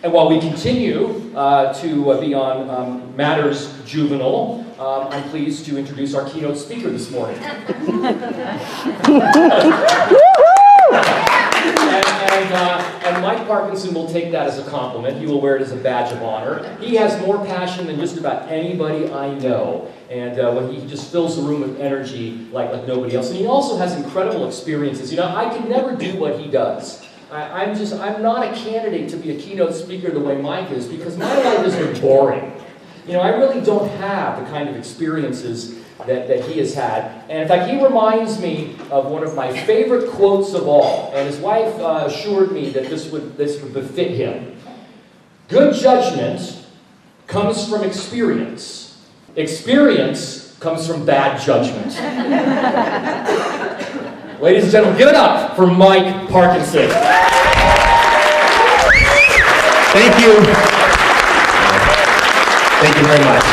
And while we continue to be on matters juvenile, I'm pleased to introduce our keynote speaker this morning. And Mike Parkinson will take that as a compliment. He will wear it as a badge of honor. He has more passion than just about anybody I know. And when he just fills the room with energy like nobody else. And he also has incredible experiences. You know, I could never do what he does. I'm not a candidate to be a keynote speaker the way Mike is, because my life has been boring. You know, I really don't have the kind of experiences that he has had. And in fact, he reminds me of one of my favorite quotes of all. And his wife assured me that this would befit him. Good judgment comes from experience. Experience comes from bad judgment. Ladies and gentlemen, give it up for Mike Parkinson. Thank you. Thank you very much.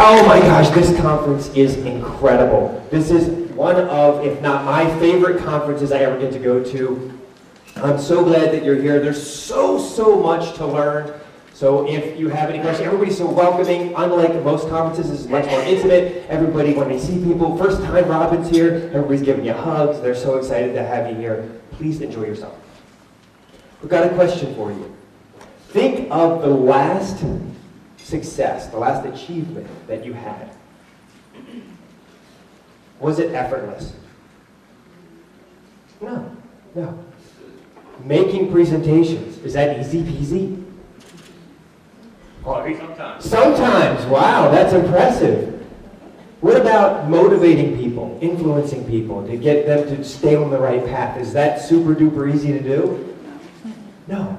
Oh my gosh, this conference is incredible. This is one of, if not my favorite conferences I ever get to go to. I'm so glad that you're here. There's so much to learn. So if you have any questions, everybody's so welcoming. Unlike most conferences, this is much more intimate. Everybody, when they see people, first time Robin's here, everybody's giving you hugs. They're so excited to have you here. Please enjoy yourself. We've got a question for you. Think of the last success, the last achievement that you had. Was it effortless? No. Making presentations, is that easy peasy? Sometimes, wow, that's impressive. What about motivating people, influencing people, to get them to stay on the right path? Is that super duper easy to do? No.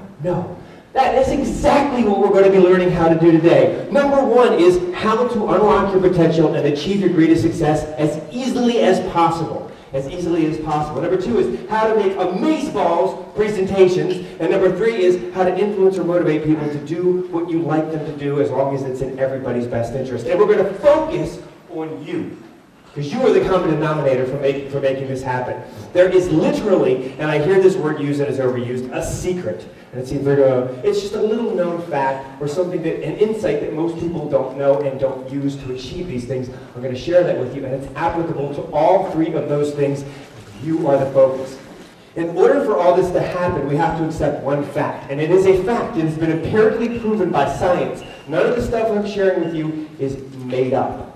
That is exactly what we're going to be learning how to do today. Number one is how to unlock your potential and achieve your greatest success as easily as possible. Number two is how to make amazeballs presentations. And number three is how to influence or motivate people to do what you like them to do, as long as it's in everybody's best interest. And we're going to focus on you, because you are the common denominator for making this happen. There is literally, and I hear this word used and it's overused, a secret. And it's just a little known fact, or something an insight that most people don't know and don't use to achieve these things. I'm going to share that with you, and it's applicable to all three of those things. You are the focus. In order for all this to happen, we have to accept one fact, and it is a fact. It has been empirically proven by science. None of the stuff I'm sharing with you is made up.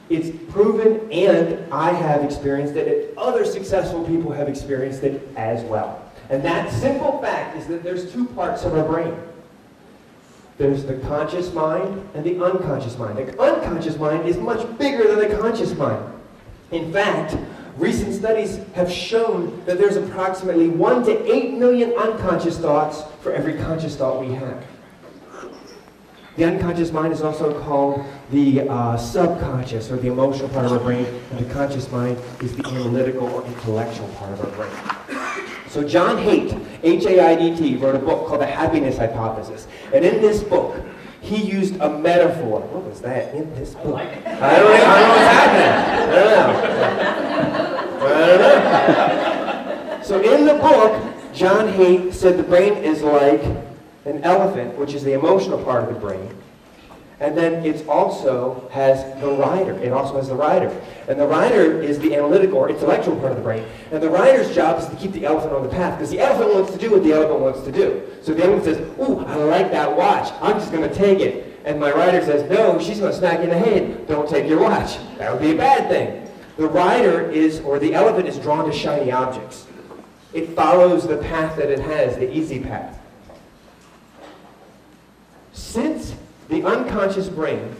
It's proven, and I have experienced it, and other successful people have experienced it as well. And that simple fact is that there's two parts of our brain. There's the conscious mind and the unconscious mind. The unconscious mind is much bigger than the conscious mind. In fact, recent studies have shown that there's approximately 1 to 8 million unconscious thoughts for every conscious thought we have. The unconscious mind is also called the subconscious, or the emotional part of our brain, and the conscious mind is the analytical or intellectual part of our brain. So John Haidt, H-A-I-D-T, wrote a book called The Happiness Hypothesis. And in this book, he used a metaphor. What was that in this book? I don't know what's happening. I don't know. So in the book, John Haidt said the brain is like an elephant, which is the emotional part of the brain. And then it also has the rider. And the rider is the analytical or intellectual part of the brain. And the rider's job is to keep the elephant on the path, because the elephant wants to do what the elephant wants to do. So the elephant says, ooh, I like that watch. I'm just going to take it. And my rider says, no, she's going to smack you in the head. Don't take your watch. That would be a bad thing. The rider the elephant is drawn to shiny objects. It follows the path that it has, the easy path. Since the unconscious brain,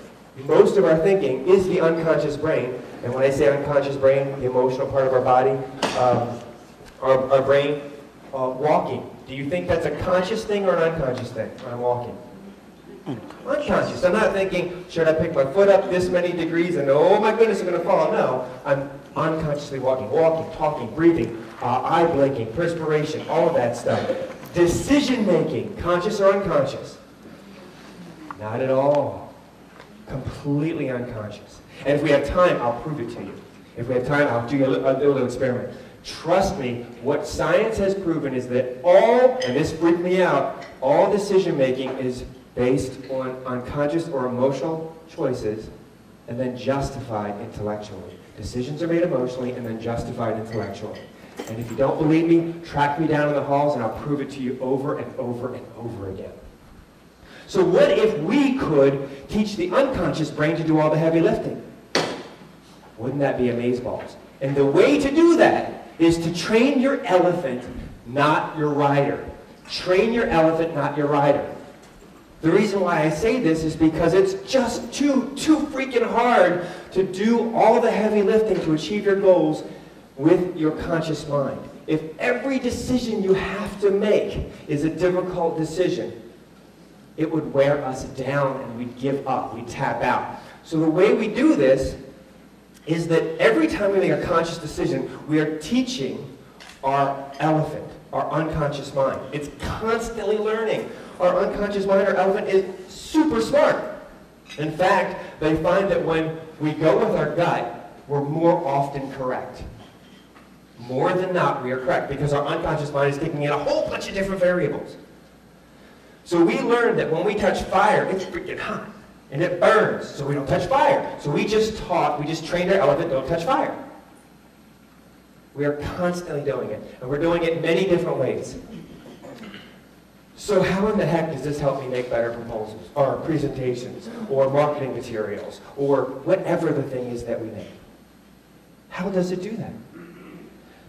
most of our thinking is the unconscious brain. And when I say unconscious brain, the emotional part of our body, our brain, walking. Do you think that's a conscious thing or an unconscious thing when I'm walking? Unconscious. I'm not thinking, should I pick my foot up this many degrees and oh my goodness, I'm going to fall. No, I'm unconsciously walking, talking, breathing, eye blinking, perspiration, all of that stuff. Decision making, conscious or unconscious? Not at all. Completely unconscious. And if we have time, I'll prove it to you. If we have time, I'll do a little experiment. Trust me, what science has proven is that all, and this freaked me out, all decision making is based on unconscious or emotional choices and then justified intellectually. Decisions are made emotionally and then justified intellectually. And if you don't believe me, track me down in the halls and I'll prove it to you over and over and over again. So what if we could teach the unconscious brain to do all the heavy lifting? Wouldn't that be amazeballs? And the way to do that is to train your elephant, not your rider. Train your elephant, not your rider. The reason why I say this is because it's just too freaking hard to do all the heavy lifting to achieve your goals with your conscious mind. If every decision you have to make is a difficult decision, it would wear us down and we'd give up, we'd tap out. So the way we do this is that every time we make a conscious decision, we are teaching our elephant, our unconscious mind. It's constantly learning. Our unconscious mind, our elephant, is super smart. In fact, they find that when we go with our gut, we're more often correct. More than not, we are correct because our unconscious mind is taking in a whole bunch of different variables. So we learned that when we touch fire, it's freaking hot and it burns, so we don't touch fire. So we just trained our elephant, don't touch fire. We are constantly doing it, and we're doing it in many different ways. So how in the heck does this help me make better proposals, or presentations, or marketing materials, or whatever the thing is that we make? How does it do that?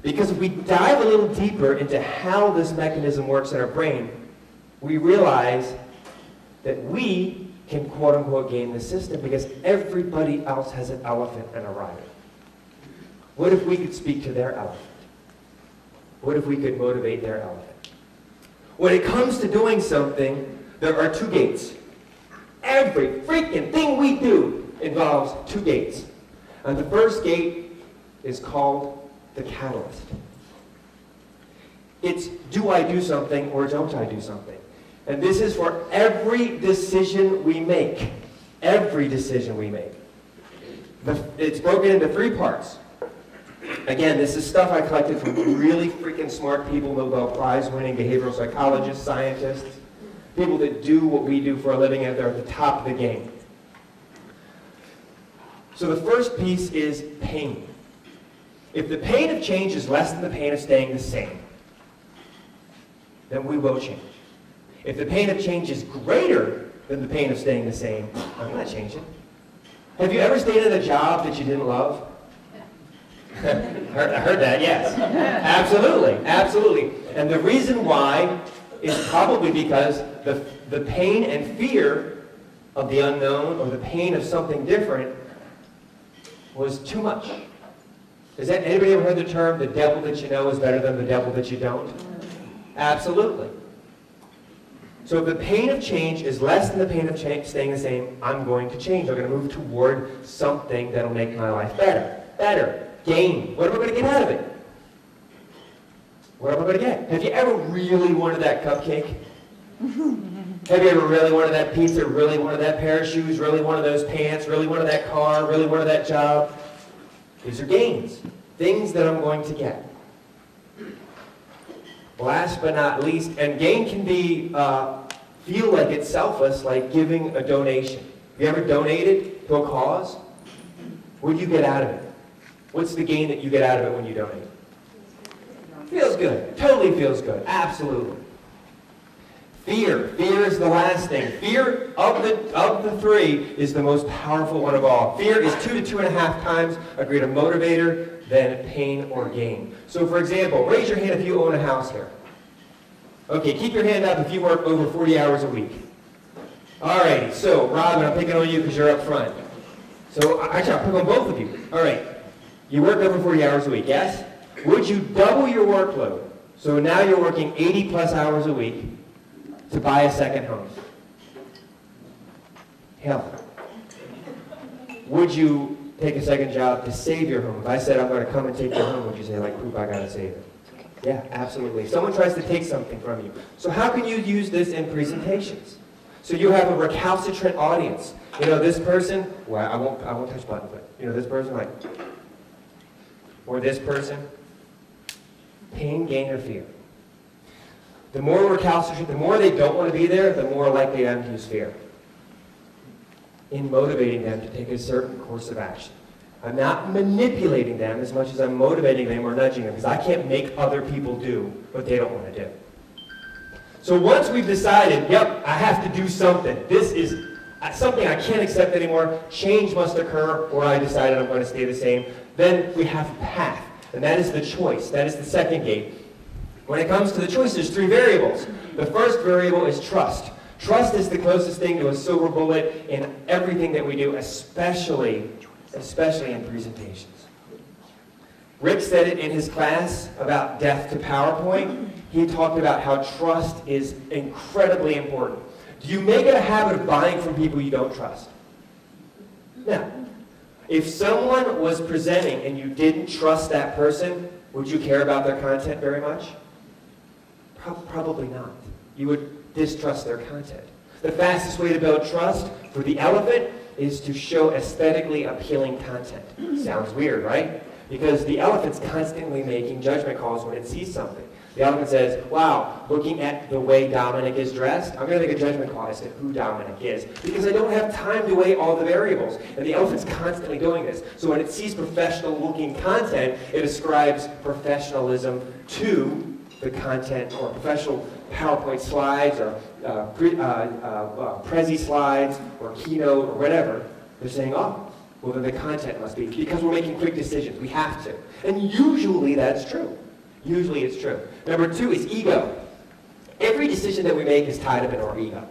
Because if we dive a little deeper into how this mechanism works in our brain, we realize that we can quote-unquote game the system because everybody else has an elephant and a rider. What if we could speak to their elephant? What if we could motivate their elephant? When it comes to doing something, there are two gates. Every freaking thing we do involves two gates. And the first gate is called the catalyst. It's, do I do something or don't I do something? And this is for every decision we make. Every decision we make. It's broken into three parts. Again, this is stuff I collected from really freaking smart people, Nobel Prize winning behavioral psychologists, scientists, people that do what we do for a living and they're at the top of the game. So the first piece is pain. If the pain of change is less than the pain of staying the same, then we will change. If the pain of change is greater than the pain of staying the same, I'm not changing. Have you ever stayed in a job that you didn't love? I heard that, yes. Absolutely, absolutely. And the reason why is probably because the pain and fear of the unknown or the pain of something different was too much. Has anybody ever heard the term, the devil that you know is better than the devil that you don't? Absolutely. So if the pain of change is less than the pain of staying the same, I'm going to change. I'm going to move toward something that'll make my life better. Better. Gain. What am I going to get out of it? What am I going to get? Have you ever really wanted that cupcake? Have you ever really wanted that pizza, really wanted that pair of shoes, really wanted those pants, really wanted that car, really wanted that job? These are gains. Things that I'm going to get. Last but not least, and gain can be, feel like it's selfless, like giving a donation. Have you ever donated to a cause? What do you get out of it? What's the gain that you get out of it when you donate? Feels good. Totally feels good. Absolutely. Fear. Fear is the last thing. Fear of the three is the most powerful one of all. Fear is 2 to 2.5 times a greater motivator than pain or gain. So for example, raise your hand if you own a house here. Okay, keep your hand up if you work over 40 hours a week. Alrighty, so Robin, I'm picking on you because you're up front. So actually, I'll pick on both of you. Alright, you work over 40 hours a week, yes? Would you double your workload? So now you're working 80 plus hours a week to buy a second home. Hell. Would you take a second job to save your home? If I said I'm going to come and take your home, would you say, like, poop, I got to save it? Yeah, absolutely. If someone tries to take something from you. So how can you use this in presentations? So you have a recalcitrant audience. You know, this person, well, I won't touch button, but, you know, this person, like, or this person, Pain, gain, or fear. The more recalcitrant, the more they don't want to be there, the more likely I am to use fear in motivating them to take a certain course of action. I'm not manipulating them as much as I'm motivating them or nudging them, because I can't make other people do what they don't want to do. So once we've decided, yep, I have to do something, this is something I can't accept anymore, change must occur, or I decided I'm going to stay the same, then we have a path, and that is the choice. That is the second gate. When it comes to the choice, there's three variables. The first variable is trust. Trust is the closest thing to a silver bullet in everything that we do, especially in presentations. Rick said it in his class about death to PowerPoint. He talked about how trust is incredibly important. Do you make it a habit of buying from people you don't trust? No. If someone was presenting and you didn't trust that person, would you care about their content very much? Probably not. You would distrust their content. The fastest way to build trust for the elephant is to show aesthetically appealing content. Sounds weird, right? Because the elephant's constantly making judgment calls when it sees something. The elephant says, wow, looking at the way Dominic is dressed, I'm going to make a judgment call as to who Dominic is, because I don't have time to weigh all the variables. And the elephant's constantly doing this. So when it sees professional-looking content, it ascribes professionalism to the content, or professional PowerPoint slides, or Prezi slides, or Keynote, or whatever. They're saying, oh, well, then the content must be, because we're making quick decisions. We have to. And usually that's true. Usually it's true. Number two is ego. Every decision that we make is tied up in our ego.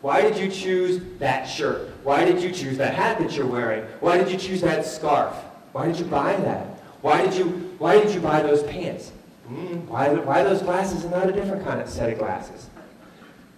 Why did you choose that shirt? Why did you choose that hat that you're wearing? Why did you choose that scarf? Why did you buy that? Why did you buy those pants? Why those glasses and not a different kind of set of glasses?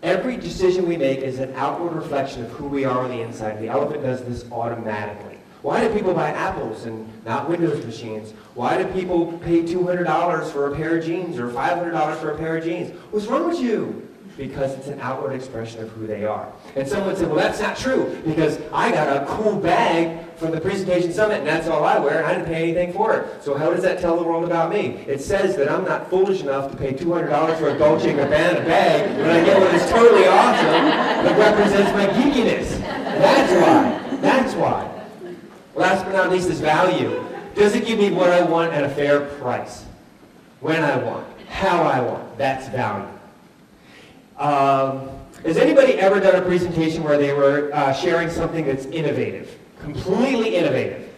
Every decision we make is an outward reflection of who we are on the inside. The elephant does this automatically. Why do people buy Apples and not Windows machines? Why do people pay $200 for a pair of jeans or $500 for a pair of jeans? What's wrong with you? Because it's an outward expression of who they are. And someone said, well, that's not true, because I got a cool bag from the Presentation Summit, and that's all I wear, and I didn't pay anything for it. So how does that tell the world about me? It says that I'm not foolish enough to pay $200 for a Dolce & Gabbana bag when I get one that's totally awesome that represents my geekiness. That's why. That's why. Last but not least is value. Does it give me what I want at a fair price? When I want. How I want. That's value. Has anybody ever done a presentation where they were sharing something that's innovative? Completely innovative.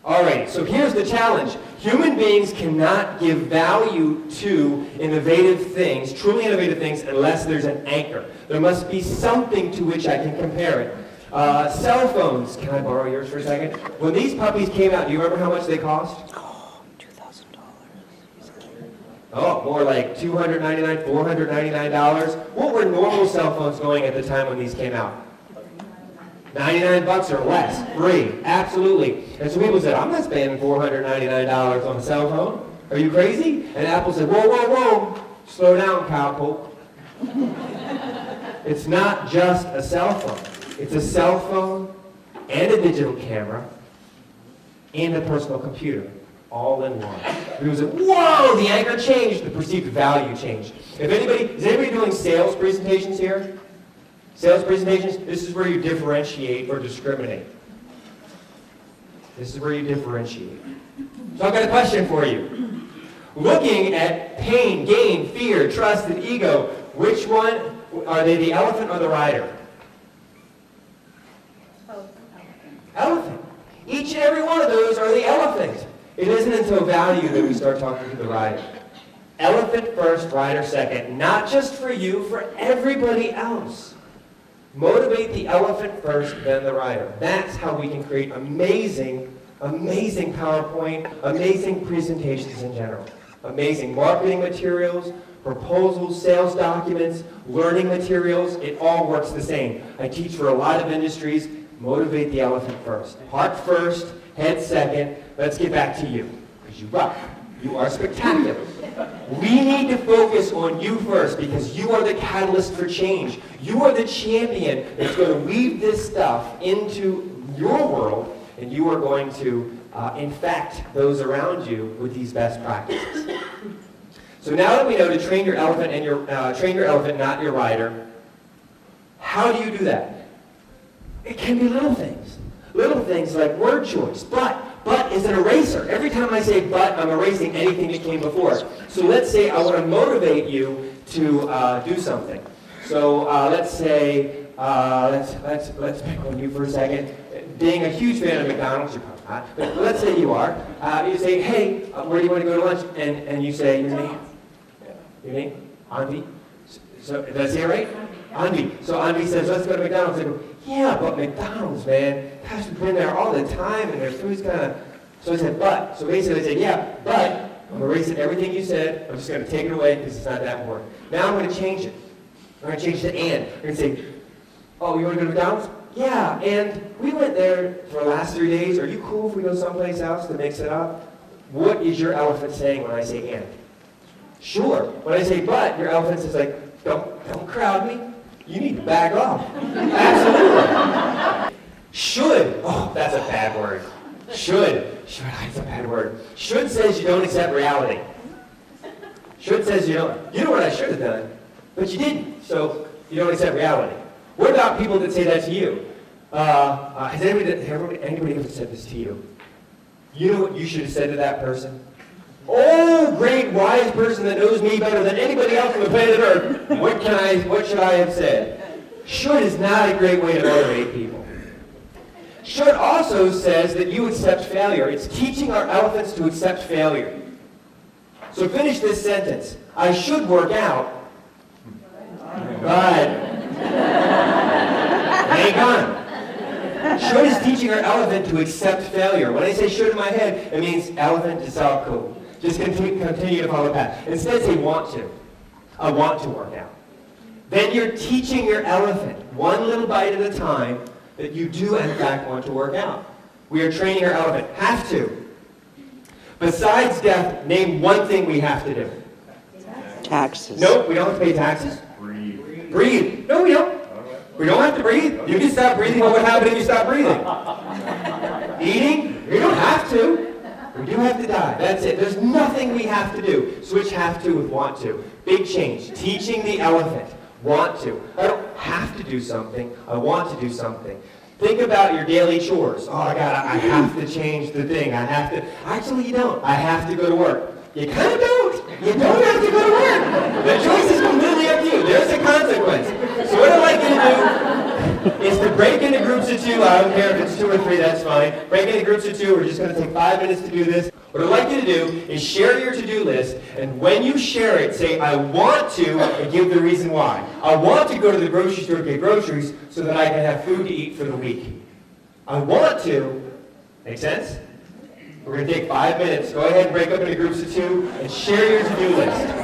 Alright, so here's the challenge. Human beings cannot give value to innovative things, truly innovative things, unless there's an anchor. There must be something to which I can compare it. Cell phones. Can I borrow yours for a second? When these puppies came out, do you remember how much they cost? $2,000. Oh, more like $299, $499. What were normal cell phones going at the time when these came out? 99 bucks or less. Free. Absolutely. And so people said, I'm not spending $499 on a cell phone. Are you crazy? And Apple said, whoa, whoa, whoa. Slow down, cowpoke. It's not just a cell phone. It's a cell phone and a digital camera and a personal computer. All in one. People said, whoa, the anchor changed, the perceived value changed. Is anybody doing sales presentations here? Sales presentations, this is where you differentiate or discriminate. This is where you differentiate. So I've got a question for you. Looking at pain, gain, fear, trust, and ego, which one, are they the elephant or the rider? Elephant. Each and every one of those are the elephant. It isn't until value that we start talking to the rider. Elephant first, rider second. Not just for you, for everybody else. Motivate the elephant first, then the rider. That's how we can create amazing, amazing PowerPoint, amazing presentations in general. Amazing marketing materials, proposals, sales documents, learning materials. It all works the same. I teach for a lot of industries. Motivate the elephant first. Heart first, head second. Let's get back to you, because you rock. You are spectacular. We need to focus on you first, because you are the catalyst for change. You are the champion that's going to weave this stuff into your world, and you are going to infect those around you with these best practices. So now that we know to train your elephant and train your elephant, not your rider, how do you do that? It can be little things. Little things like word choice. But is an eraser. Every time I say but, I'm erasing anything that came before. So let's say I want to motivate you to do something. So let's say, let's pick on you for a second. Being a huge fan of McDonald's, you're probably not, but let's say you are. You say, hey, where do you want to go to lunch? And you say, your name? Your name? Anvi? So, did I say it right? Anvi. So Anvi says, let's go to McDonald's. I go, yeah, but McDonald's, man. Gosh, we've been there all the time, and their food's kind of... So I said, but. So basically I said, yeah, but I'm erasing everything you said. I'm just going to take it away because it's not that important. Now I'm going to change it. I'm going to change it to and. I'm going to say, oh, you want to go to McDonald's? Yeah, and we went there for the last 3 days. Are you cool if we go someplace else to mix it up? What is your elephant saying when I say and? Sure. When I say but, your elephant is like, don't crowd me. You need to back off. Absolutely. Should. Oh, that's a bad word. Should. That's a bad word. Should says you don't accept reality. Should says you don't. You know what I should have done, but you didn't. So you don't accept reality. What about people that say that to you? Has anybody ever said this to you? You know what you should have said to that person? Oh, great wise person that knows me better than anybody else on the planet Earth. What should I have said? Should is not a great way to motivate people. Should also says that you accept failure. It's teaching our elephants to accept failure. So finish this sentence. I should work out, but it ain't gonna. Should is teaching our elephant to accept failure. When I say should in my head, it means elephant, it's all cool. Just continue to follow the path. Instead say want to. I want to work out. Then you're teaching your elephant, one little bite at a time, that you do in fact want to work out. We are training our elephant. Have to. Besides death, name one thing we have to do. Taxes. Nope, we don't have to pay taxes. Breathe. No, we don't. We don't have to breathe. You can stop breathing. What would happen if you stop breathing? Eating? You don't have to. We do have to die. That's it. There's nothing we have to do. Switch have to with want to. Big change. Teaching the elephant. Want to. I don't have to do something. I want to do something. Think about your daily chores. Oh, I have to change the thing. I have to. Actually, you don't. I have to go to work. You kind of don't. You don't have to go to work. The choice is completely up to you. There's a consequence. So what I'd like you to do is to break into groups of two. I don't care if it's 2 or 3, that's fine. Break into groups of 2. We're just going to take 5 minutes to do this. What I'd like you to do is share your to-do list, and when you share it, say, I want to, and give the reason why. I want to go to the grocery store to get groceries so that I can have food to eat for the week. I want to. Make sense? We're going to take 5 minutes. Go ahead and break up into groups of 2 and share your to-do list.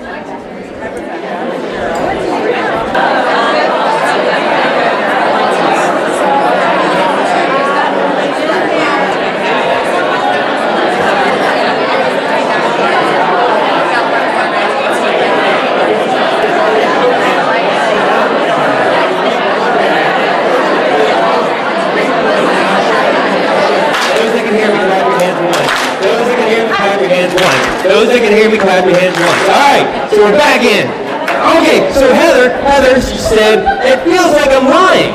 Those that can hear me, clap your hands once. All right, so we're back in. Okay, so Heather, she said, it feels like I'm lying.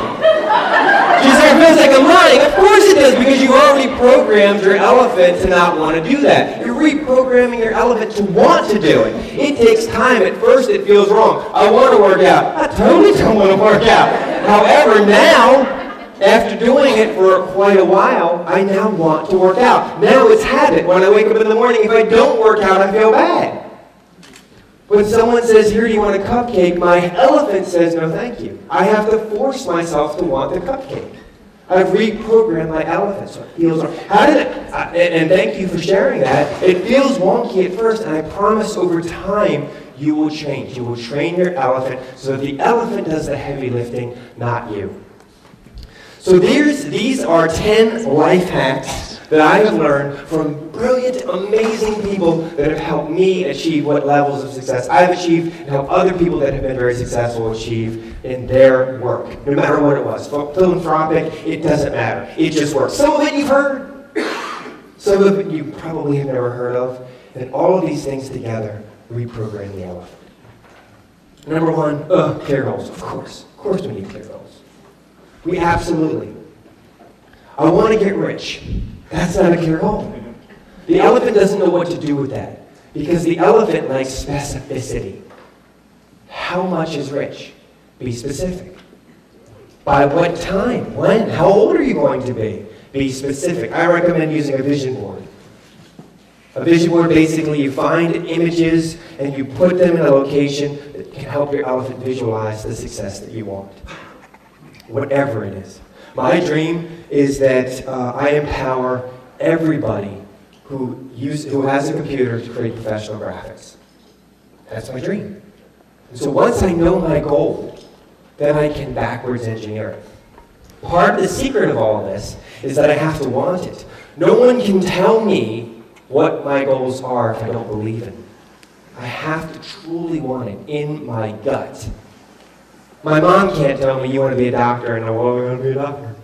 She said, it feels like I'm lying. Of course it does, because you already programmed your elephant to not want to do that. You're reprogramming your elephant to want to do it. It takes time. At first it feels wrong. I want to work out. I totally don't want to work out. However, now, after doing it for quite a while, I now want to work out. Now it's habit. When I wake up in the morning, if I don't work out, I feel bad. When someone says, here, do you want a cupcake? My elephant says, no, thank you. I have to force myself to want the cupcake. I've reprogrammed my elephant, so it feels wrong. How did it? And thank you for sharing that. It feels wonky at first, and I promise over time, you will change. You will train your elephant so that the elephant does the heavy lifting, not you. So these are 10 life hacks that I have learned from brilliant, amazing people that have helped me achieve what levels of success I've achieved and help other people that have been very successful achieve in their work, no matter what it was. Philanthropic, it doesn't matter. It just works. Some of it you've heard, some of it you probably have never heard of, and all of these things together reprogram the elephant. Number one, clear goals. Of course we need clear goals. We absolutely. I want to get rich. That's not a clear goal. The elephant doesn't know what to do with that because the elephant likes specificity. How much is rich? Be specific. By what time? When? How old are you going to be? Be specific. I recommend using a vision board. A vision board, basically, you find images and you put them in a location that can help your elephant visualize the success that you want. Whatever it is. My dream is that I empower everybody who has a computer to create professional graphics. That's my dream. And so once I know my goal, then I can backwards engineer it. Part of the secret of all of this is that I have to want it. No one can tell me what my goals are if I don't believe in them. I have to truly want it in my gut. My mom can't tell me you want to be a doctor and I want to be a doctor.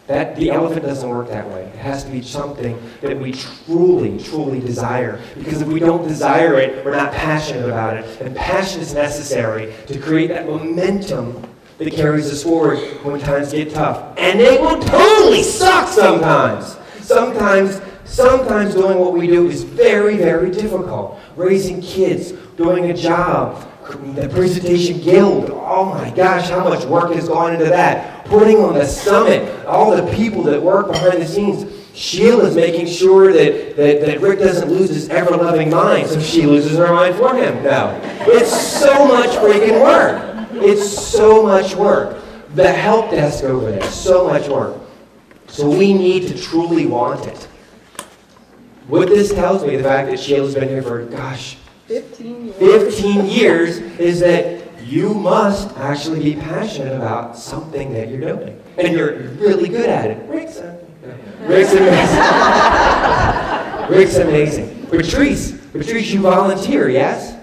The elephant doesn't work that way. It has to be something that we truly, truly desire. Because if we don't desire it, we're not passionate about it. And passion is necessary to create that momentum that carries us forward when times get tough. And they will totally suck sometimes. Sometimes doing what we do is very, very difficult. Raising kids, doing a job, the presentation guild, oh my gosh, how much work has gone into that. Putting on the summit, all the people that work behind the scenes. Sheila's making sure that Rick doesn't lose his ever-loving mind, so she loses her mind for him. No. It's so much freaking work. It's so much work. The help desk over there, so much work. So we need to truly want it. What this tells me, the fact that Sheila's been here for, 15 years, is that you must actually be passionate about something that you're doing. And you're really good at it. Rick's amazing. Rick's amazing. Patrice, you volunteer, yes?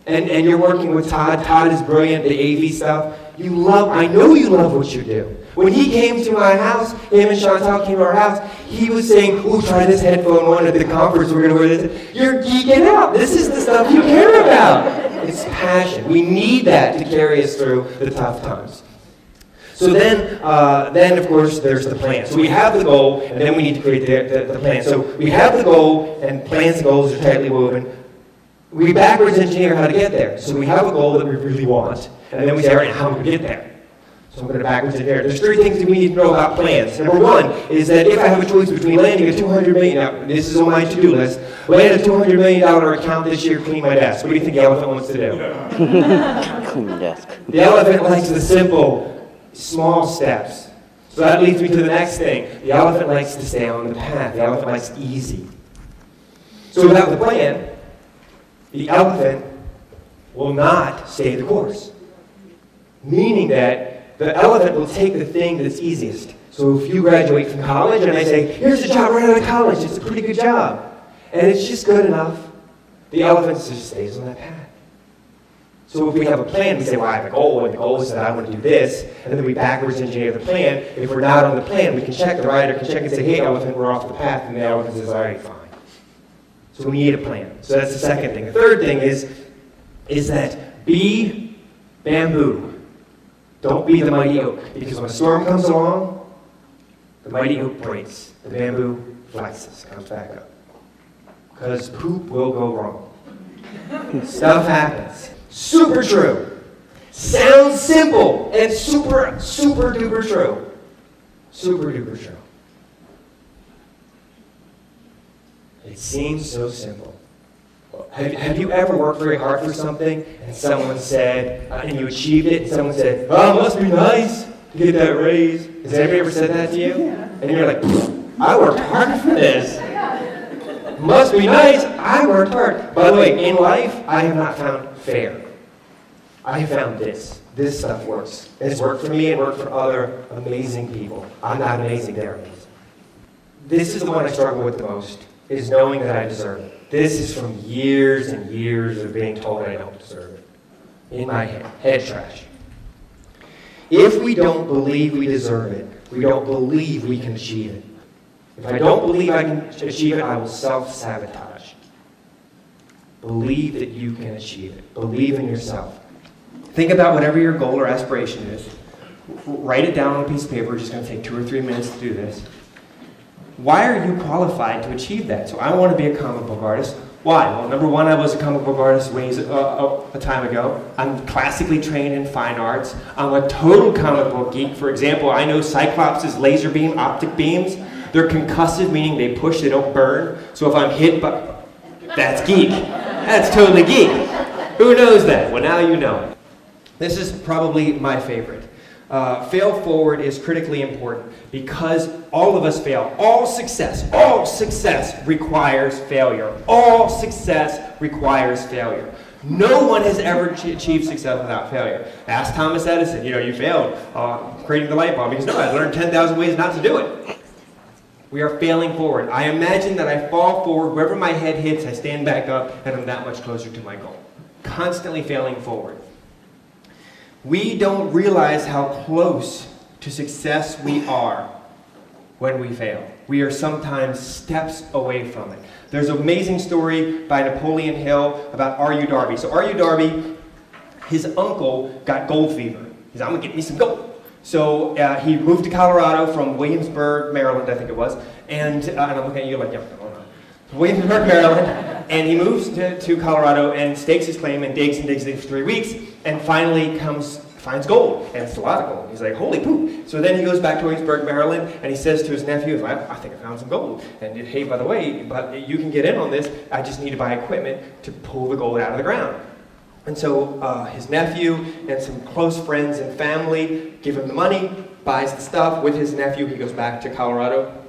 And you're working with Todd. Todd is brilliant, the AV stuff. I know you love what you do. When he came to my house, him and Chantal came to our house, he was saying, ooh, try this headphone one at the conference, we're going to wear this. You're geeking out. This is the stuff you care about. It's passion. We need that to carry us through the tough times. So then of course, there's the plan. So we have the goal, and then we need to create the plan. So we have the goal, and plans and goals are tightly woven. We backwards engineer how to get there. So we have a goal that we really want, and then we say, all right, how do we get there? So I'm going to backwards engineer. There's three things that we need to know about plans. Number one is that if I have a choice between landing a $200 million, now this is on my to-do list, land a $200 million account this year, clean my desk. What do you think the elephant wants to do? Clean the desk. The elephant likes the simple, small steps. So that leads me to the next thing. The elephant likes to stay on the path. The elephant likes easy. So without the plan, the elephant will not stay the course. Meaning that the elephant will take the thing that's easiest. So if you graduate from college and I say, here's a job right out of college, it's a pretty good job, and it's just good enough, the elephant just stays on that path. So if we have a plan, we say, well, I have a goal, and the goal is that I want to do this, and then we backwards engineer the plan. If we're not on the plan, we can check, the rider can check and say, hey, elephant, we're off the path, and the elephant says, all right, fine. So we need a plan. So that's the second thing. The third thing is that be bamboo. Don't be the mighty oak, because when a storm comes along, the mighty oak breaks. The bamboo flexes, comes back up. Because poop will go wrong. Stuff happens. Super true. Sounds simple and super duper true. Super duper true. It seems so simple. Have you ever worked very hard for something and someone said, and you achieved it, and someone said, oh, it must be nice to get that raise? Has anybody ever said that to you? And you're like, I worked hard for this. Must be nice, I worked hard. By the way, in life, I have not found fair. I have found this. This stuff works. It's worked for me and worked for other amazing people. I'm not amazing, they're amazing. This is the one I struggle with the most, is knowing that I deserve it. This is from years and years of being told I don't deserve it. In my head trash. If we don't believe we deserve it, we don't believe we can achieve it. If I don't believe I can achieve it, I will self-sabotage. Believe that you can achieve it. Believe in yourself. Think about whatever your goal or aspiration is. Write it down on a piece of paper. We're just going to take 2 or 3 minutes to do this. Why are you qualified to achieve that? So I want to be a comic book artist. Why? Well, number one, I was a comic book artist a time ago. I'm classically trained in fine arts. I'm a total comic book geek. For example, I know Cyclops' laser beam, optic beams. They're concussive, meaning they push, they don't burn. So if I'm hit, that's geek. That's totally geek. Who knows that? Well, now you know. This is probably my favorite. Fail forward is critically important because all of us fail. All success requires failure. All success requires failure. No one has ever achieved success without failure. Ask Thomas Edison, you failed creating the light bulb. Because no, I learned 10,000 ways not to do it. We are failing forward. I imagine that I fall forward, wherever my head hits, I stand back up, and I'm that much closer to my goal. Constantly failing forward. We don't realize how close to success we are when we fail. We are sometimes steps away from it. There's an amazing story by Napoleon Hill about R.U. Darby. So R.U. Darby, his uncle got gold fever. He said, I'm going to get me some gold. So he moved to Colorado from Williamsburg, Maryland, I think it was. And I'm looking at you like, yeah, hold on. Williamsburg, Maryland. And he moves to Colorado and stakes his claim and digs for 3 weeks. And finally finds gold. And it's a lot of gold. He's like, holy poop. So then he goes back to Williamsburg, Maryland, and he says to his nephew, I think I found some gold. And hey, by the way, but you can get in on this. I just need to buy equipment to pull the gold out of the ground. And so his nephew and some close friends and family give him the money, buys the stuff with his nephew. He goes back to Colorado,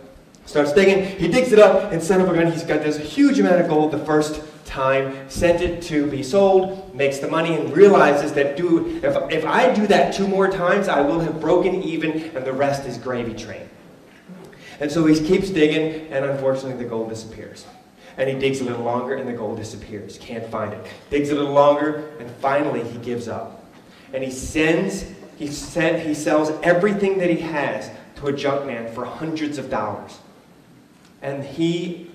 starts digging. He digs it up and sets up a gun. He's got this huge amount of gold the first time, sent it to be sold, makes the money, and realizes that if I do that 2 more times, I will have broken even, and the rest is gravy train. And so he keeps digging, and unfortunately the gold disappears. And he digs a little longer, and the gold disappears. Can't find it. Digs a little longer, and finally he gives up. And he sells everything that he has to a junk man for hundreds of dollars. And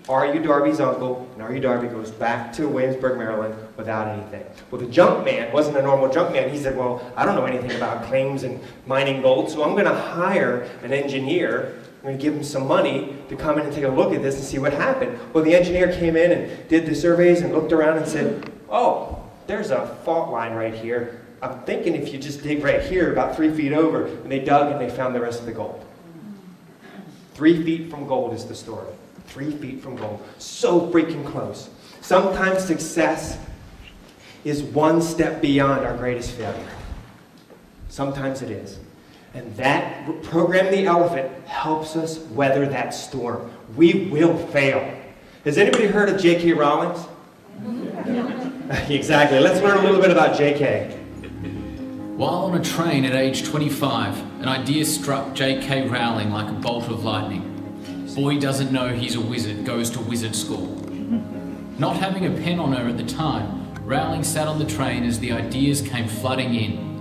R.U. Darby's uncle, and R.U. Darby goes back to Williamsburg, Maryland without anything. Well, the junk man wasn't a normal junk man. He said, well, I don't know anything about claims and mining gold, so I'm going to hire an engineer. I'm going to give him some money to come in and take a look at this and see what happened. Well, the engineer came in and did the surveys and looked around and said, oh, there's a fault line right here. I'm thinking if you just dig right here, about 3 feet over, and they dug and they found the rest of the gold. 3 feet from gold is the story. 3 feet from gold. So freaking close. Sometimes success is 1 step beyond our greatest failure. Sometimes it is. And that Program the Elephant helps us weather that storm. We will fail. Has anybody heard of J.K. Rowling? Exactly. Let's learn a little bit about J.K. While on a train at age 25, an idea struck J.K. Rowling like a bolt of lightning. Boy doesn't know he's a wizard, goes to wizard school. Not having a pen on her at the time, Rowling sat on the train as the ideas came flooding in.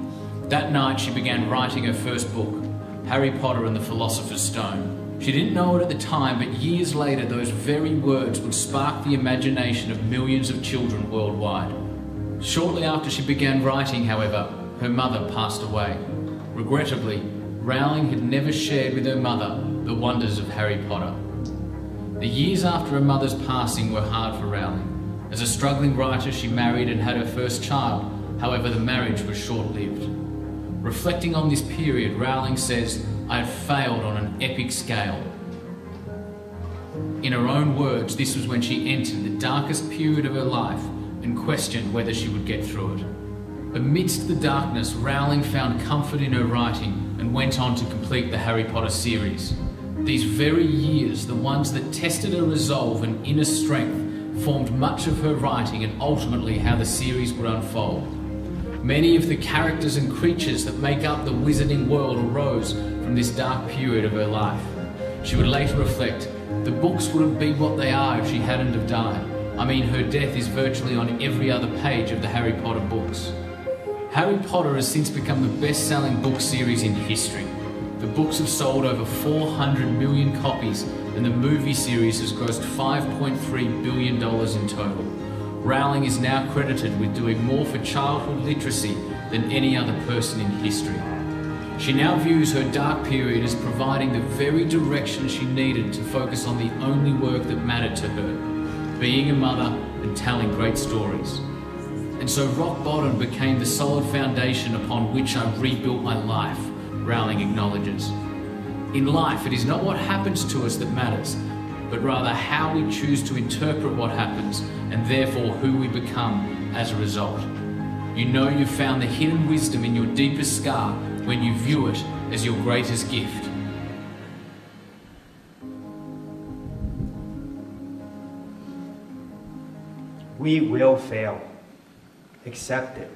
That night she began writing her first book, Harry Potter and the Philosopher's Stone. She didn't know it at the time, but years later those very words would spark the imagination of millions of children worldwide. Shortly after she began writing, however, her mother passed away. Regrettably, Rowling had never shared with her mother the wonders of Harry Potter. The years after her mother's passing were hard for Rowling. As a struggling writer, she married and had her first child. However, the marriage was short-lived. Reflecting on this period, Rowling says, I have failed on an epic scale. In her own words, this was when she entered the darkest period of her life and questioned whether she would get through it. Amidst the darkness, Rowling found comfort in her writing and went on to complete the Harry Potter series. These very years, the ones that tested her resolve and inner strength, formed much of her writing and ultimately how the series would unfold. Many of the characters and creatures that make up the wizarding world arose from this dark period of her life. She would later reflect, the books wouldn't be what they are if she hadn't have died. I mean, her death is virtually on every other page of the Harry Potter books. Harry Potter has since become the best-selling book series in history. The books have sold over 400 million copies, and the movie series has grossed $5.3 billion in total. Rowling is now credited with doing more for childhood literacy than any other person in history. She now views her dark period as providing the very direction she needed to focus on the only work that mattered to her, being a mother and telling great stories. And so rock bottom became the solid foundation upon which I rebuilt my life, Rowling acknowledges. In life, it is not what happens to us that matters, but rather how we choose to interpret what happens and therefore who we become as a result. You know you've found the hidden wisdom in your deepest scar when you view it as your greatest gift. We will fail. Accept it.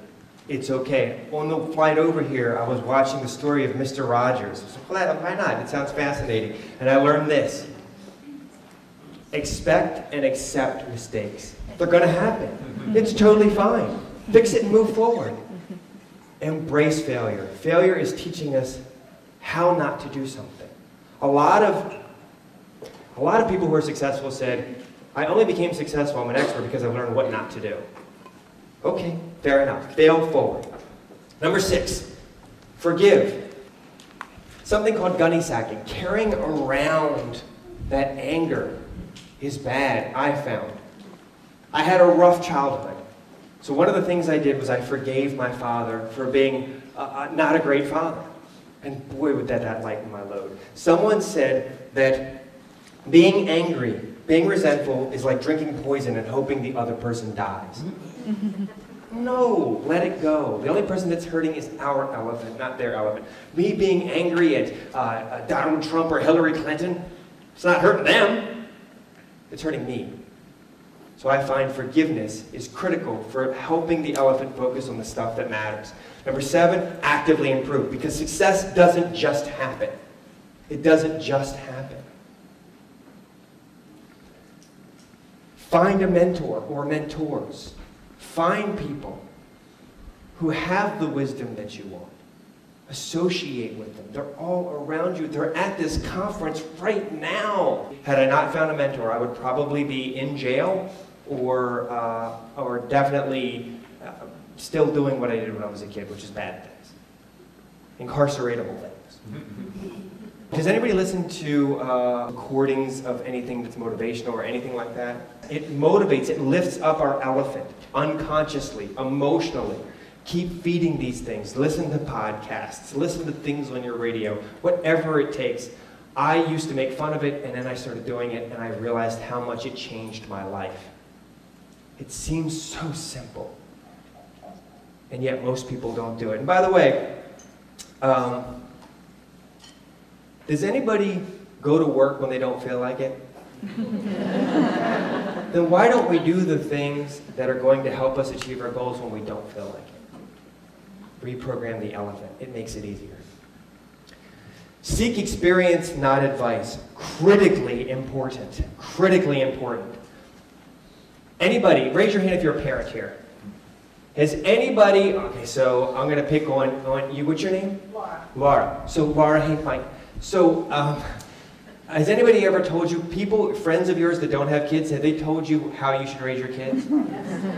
It's okay. On the flight over here, I was watching the story of Mr. Rogers. I was like, why not? It sounds fascinating. And I learned this. Expect and accept mistakes. They're going to happen. It's totally fine. Fix it and move forward. Embrace failure. Failure is teaching us how not to do something. A lot of people who are successful said, I only became successful, I'm an expert because I learned what not to do. Okay, fair enough. Fail forward. Number 6, forgive. Something called gunny sacking. Carrying around that anger is bad, I found. I had a rough childhood. So one of the things I did was I forgave my father for being not a great father. And boy, would that lighten my load. Someone said that being angry, being resentful is like drinking poison and hoping the other person dies. No, let it go. The only person that's hurting is our elephant, not their elephant. Me being angry at Donald Trump or Hillary Clinton, it's not hurting them. It's hurting me. So I find forgiveness is critical for helping the elephant focus on the stuff that matters. Number 7, actively improve, because success doesn't just happen. It doesn't just happen. Find a mentor or mentors. Find people who have the wisdom that you want. Associate with them. They're all around you. They're at this conference right now. Had I not found a mentor, I would probably be in jail or definitely still doing what I did when I was a kid, which is bad things. Incarceratable things. Does anybody listen to recordings of anything that's motivational or anything like that? It motivates, it lifts up our elephant unconsciously, emotionally. Keep feeding these things. Listen to podcasts. Listen to things on your radio. Whatever it takes. I used to make fun of it, and then I started doing it, and I realized how much it changed my life. It seems so simple. And yet most people don't do it. And by the way, does anybody go to work when they don't feel like it? Then why don't we do the things that are going to help us achieve our goals when we don't feel like it? Reprogram the elephant. It makes it easier. Seek experience, not advice. Critically important. Critically important. Anybody, raise your hand if you're a parent here. Has anybody, okay, so I'm going to pick on you. What's your name? Laura. Laura. So Laura, hey, Mike. So, has anybody ever told you, friends of yours that don't have kids, have they told you how you should raise your kids?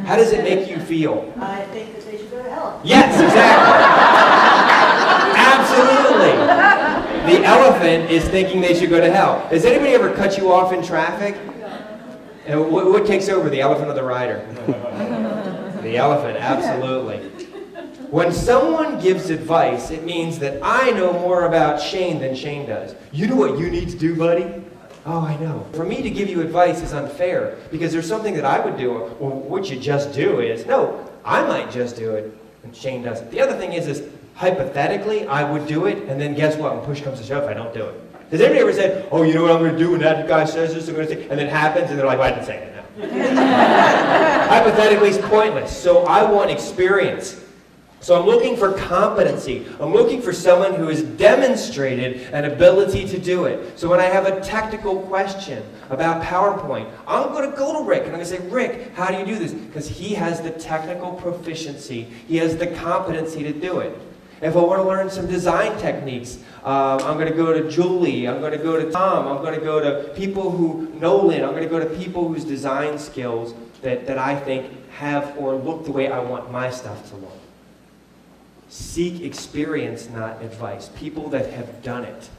How does it make you feel? I think that they should go to hell. Yes, exactly. Absolutely. The elephant is thinking they should go to hell. Has anybody ever cut you off in traffic? And what takes over, the elephant or the rider? The elephant, absolutely. When someone gives advice, it means that I know more about Shane than Shane does. You know what you need to do, buddy? Oh, I know. For me to give you advice is unfair, because there's something that I would do. Well, what you just do is, no, I might just do it, and Shane doesn't. The other thing is hypothetically, I would do it, and then guess what? When push comes to shove, I don't do it. Has anybody ever said, oh, you know what I'm going to do when that guy says this, I'm going to say, and it happens, and they're like, well, I didn't say it. No. Hypothetically, it's pointless. So I want experience. So I'm looking for competency. I'm looking for someone who has demonstrated an ability to do it. So when I have a technical question about PowerPoint, I'm going to go to Rick and I'm going to say, Rick, how do you do this? Because he has the technical proficiency. He has the competency to do it. If I want to learn some design techniques, I'm going to go to Julie, I'm going to go to Tom, I'm going to go to people who, Nolan, I'm going to go to people whose design skills that I think have or look the way I want my stuff to look. Seek experience, not advice. People that have done it.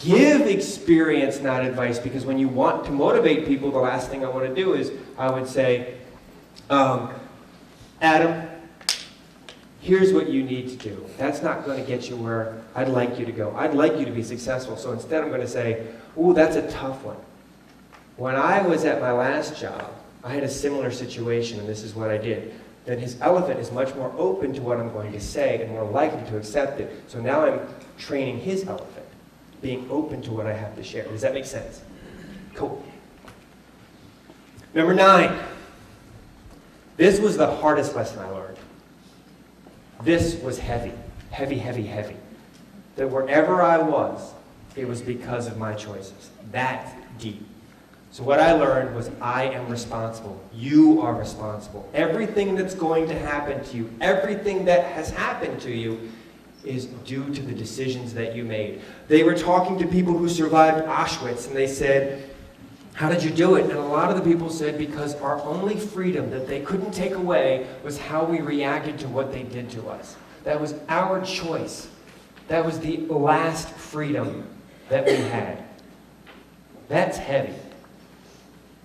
Give experience, not advice, because when you want to motivate people, the last thing I want to do is I would say, Adam, here's what you need to do. That's not going to get you where I'd like you to go. I'd like you to be successful. So instead I'm going to say, ooh, that's a tough one. When I was at my last job, I had a similar situation, and this is what I did. Then his elephant is much more open to what I'm going to say and more likely to accept it. So now I'm training his elephant, being open to what I have to share. Does that make sense? Cool. Number 9. This was the hardest lesson I learned. This was heavy. Heavy, heavy, heavy. That wherever I was, it was because of my choices. That deep. So what I learned was I am responsible. You are responsible. Everything that's going to happen to you, everything that has happened to you, is due to the decisions that you made. They were talking to people who survived Auschwitz, and they said, how did you do it? And a lot of the people said, because our only freedom that they couldn't take away was how we reacted to what they did to us. That was our choice. That was the last freedom that we had. That's heavy.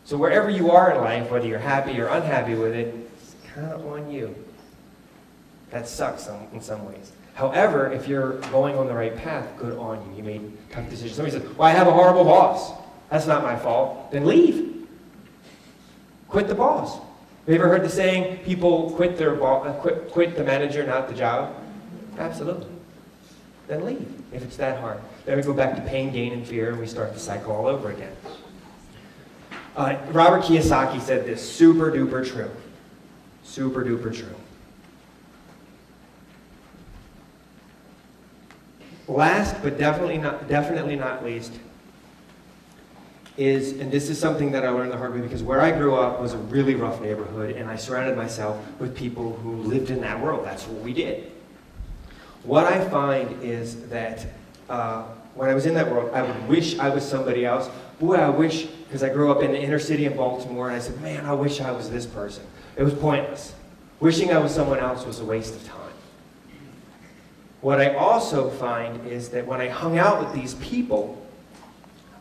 So wherever you are in life, whether you're happy or unhappy with it, it's kind of on you. That sucks in some ways. However, if you're going on the right path, good on you. You made tough decisions. Somebody says, well, I have a horrible boss. That's not my fault. Then leave. Quit the boss. Have you ever heard the saying, people quit their quit the manager, not the job? Absolutely. Then leave, if it's that hard. Then we go back to pain, gain, and fear, and we start the cycle all over again. Robert Kiyosaki said this, super duper true. Super duper true. Last, but definitely not least, is, and this is something that I learned the hard way, because where I grew up was a really rough neighborhood, and I surrounded myself with people who lived in that world. That's what we did. What I find is that when I was in that world, I would wish I was somebody else. Boy, I wish, because I grew up in the inner city of Baltimore, and I said, man, I wish I was this person. It was pointless. Wishing I was someone else was a waste of time. What I also find is that when I hung out with these people,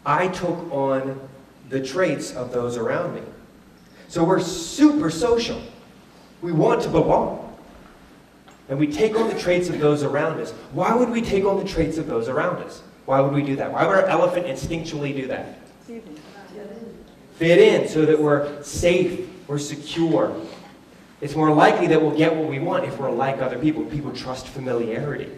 I took on the traits of those around me. So we're super social. We want to belong. And we take on the traits of those around us. Why would we take on the traits of those around us? Why would we do that? Why would our elephant instinctually do that? Fit in so that we're safe, we're secure. It's more likely that we'll get what we want if we're like other people. People trust familiarity.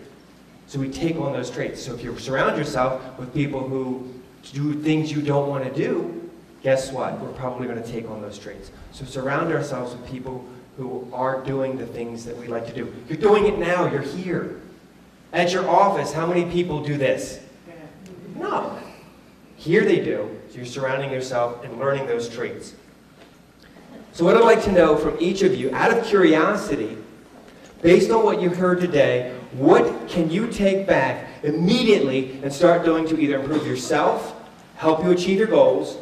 So we take on those traits. So if you surround yourself with people who do things you don't want to do, guess what? We're probably going to take on those traits. So surround ourselves with people who are doing the things that we like to do. You're doing it now. You're here. At your office, how many people do this? No. Here they do. So you're surrounding yourself and learning those traits. So what I'd like to know from each of you, out of curiosity, based on what you heard today, what can you take back immediately and start doing to either improve yourself, help you achieve your goals,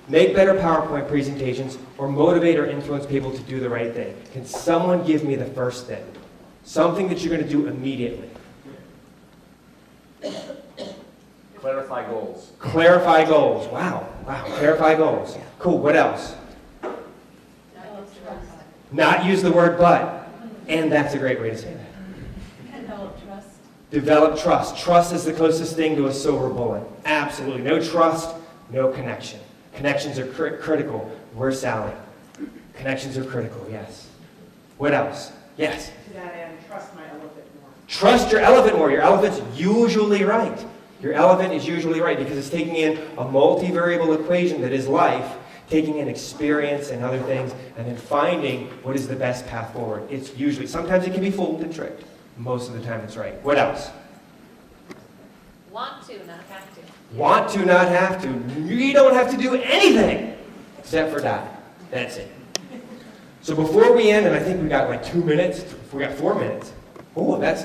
make better PowerPoint presentations, or motivate or influence people to do the right thing? Can someone give me the first thing? Something that you're going to do immediately. Clarify goals. Clarify goals. Wow. Clarify goals. Cool. What else? Not use the word but. And that's a great way to say that. Develop trust. Develop trust. Trust is the closest thing to a silver bullet. Absolutely. No trust, no connection. Connections are critical. Where's Sally? Connections are critical, yes. What else? Yes? To that end, trust my elephant more. Trust your elephant more. Your elephant's usually right. Your elephant is usually right because it's taking in a multivariable equation that is life, taking in experience and other things, and then finding what is the best path forward. It's usually, sometimes it can be fooled and tricked. Most of the time it's right. What else? Want to, not have to. Want to, not have to. You don't have to do anything except for die. That's it. So before we end, and I think we got like 2 minutes, we got 4 minutes. Oh, that's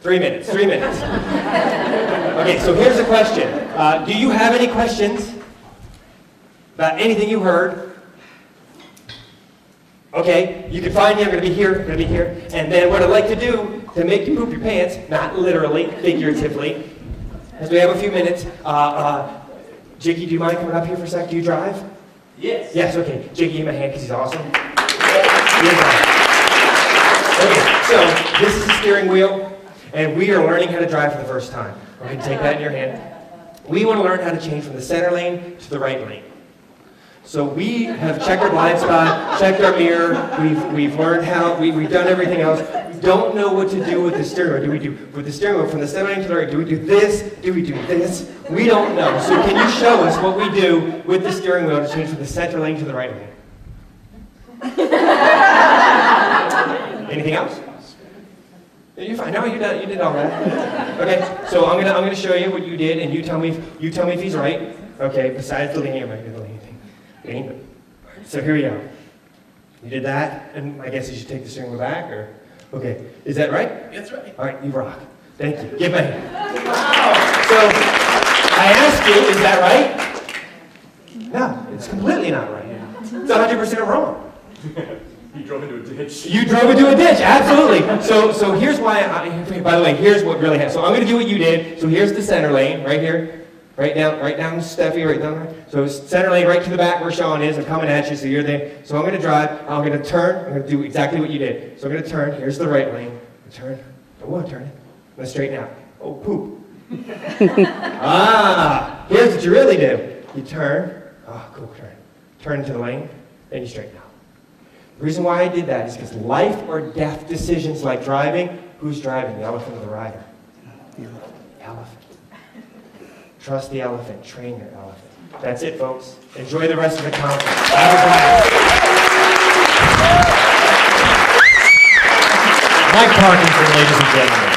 3 minutes, 3 minutes. Okay, so here's a question. Do you have any questions about anything you heard? Okay, you can find me, I'm gonna be here, And then what I'd like to do to make you poop your pants, not literally, figuratively, as we have a few minutes, Jakey, do you mind coming up here for a sec? Do you drive? Yes. Yes, okay. Jakey, give him a hand because he's awesome. Okay, so this is the steering wheel, and we are learning how to drive for the first time. Okay, take that in your hand. We want to learn how to change from the center lane to the right lane. So we have checked our blind spot, checked our mirror, we've learned how, we've done everything else. We don't know what to do with the steering wheel. Do we do with the steering wheel from the center lane to the right? Do we do this? Do we do this? We don't know. So can you show us what we do with the steering wheel to change from the center lane to the right lane? Anything else? Yeah, you're fine. No, you did all that. Okay, so I'm gonna show you what you did, and you tell me if he's right. Okay, besides the leaning, I'm not gonna do anything. So here we go. You did that, and I guess you should take the steering wheel back, or okay, is that right? That's right. All right, you rock. Thank you. Give me a hand. Wow. So I asked you, is that right? No, it's completely not right. It's 100% wrong. You drove into a ditch. You drove into a ditch, absolutely. So here's why, by the way, here's what really happened. So I'm going to do what you did. So here's the center lane, right here. Right down, Steffi, right down. So center lane right to the back where Sean is. I'm coming at you, so you're there. So I'm going to drive. I'm going to turn. I'm going to do exactly what you did. So I'm going to turn. Here's the right lane. Turn. Oh, I'm turning. I'm going to straighten out. Oh, poop. Here's what you really do. You turn. Oh, cool, turn. Turn into the lane, then you straighten out. The reason why I did that is because life or death decisions like driving, who's driving, the elephant or the rider? The elephant. Trust the elephant, train your elephant. That's it, folks. Enjoy the rest of the conference. Have a blast. Mike Parkinson, ladies and gentlemen.